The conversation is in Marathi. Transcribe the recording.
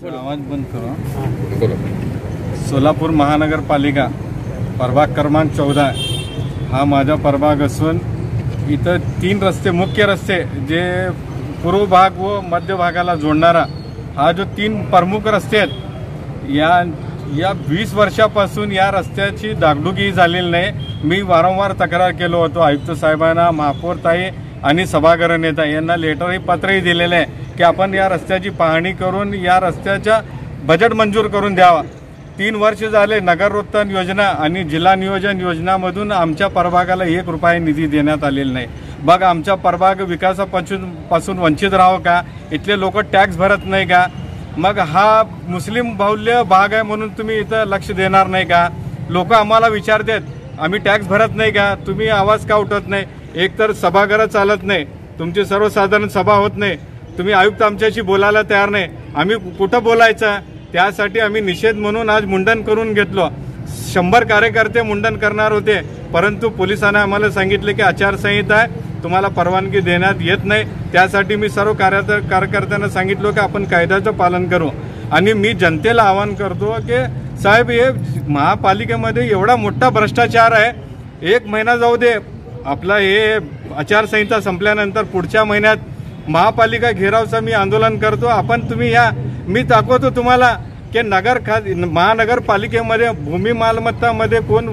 आवाज बंद करो. बोला. सोलापूर महानगरपालिका प्रभाग क्रमांक 14 हा माझा प्रभाग असून इथं 3 रस्ते, मुख्य रस्ते जे पूर्व भाग व मध्य भागाला जोडणारा हा जो 3 प्रमुख रस्ते आहेत, या 20 वर्षापासून या रस्त्याची डागडुगी झालेली नाही. मी वारंवार तक्रार केलो होतो आयुक्त साहेबांना, महापौर ताई आणि सभागृह नेता यांना लेटरही पत्रही दिलेले आहे की आपण या रस्त्याची पाहणी करून या रस्त्याच्या बजेट मंजूर करून द्यावा. 3 वर्ष झाले नगरोत्थान योजना आणि जिल्हा नियोजन योजनामधून आमच्या प्रभागाला 1 रुपया निधी देण्यात आलेला नाही. बघ, आमचा प्रभाग विकासापासून वंचित राहावं का? इथले लोक टॅक्स भरत नाही का? मग हा मुस्लिम बाहुल्य भाग आहे म्हणून तुम्ही इथं लक्ष देणार नाही का? लोक आम्हाला विचारतात आम्ही टॅक्स भरत नाही का? तुम्ही आवाज का उठवत नाही? एक तर सभागृह चालत नाही, तुमची सर्वसाधारण सभा होत नाही, तुम्ही आयुक्त आमच्याशी बोलायला तयार नाही. आम्ही कुठं बोलायचं? त्यासाठी आम्ही निषेध म्हणून आज मुंडन करून घेतलो. 100 कार्यकर्ते मुंडन करणार होते, परंतु पोलिसांनी आम्हाला सांगितले की आचारसंहिता आहे, तुम्हाला परवानगी देण्यात येत नाही. त्यासाठी मी सर्व कार्यकर्त्यांना सांगितलं की आपण कायद्याचं पालन करू. आणि मी जनतेला आवाहन करतो की साहेब, हे महापालिकेमध्ये एवढा मोठा भ्रष्टाचार आहे. 1 महिना जाऊ दे, आपला हे आचारसंहिता संपल्यानंतर पुढच्या महिन्यात महापालिका घेरावचं मी आंदोलन करतो. तुम्ही या, मी दाखवतो तुम्हाला की महानगरपालिकेमध्ये भूमी मालमत्तामध्ये कोण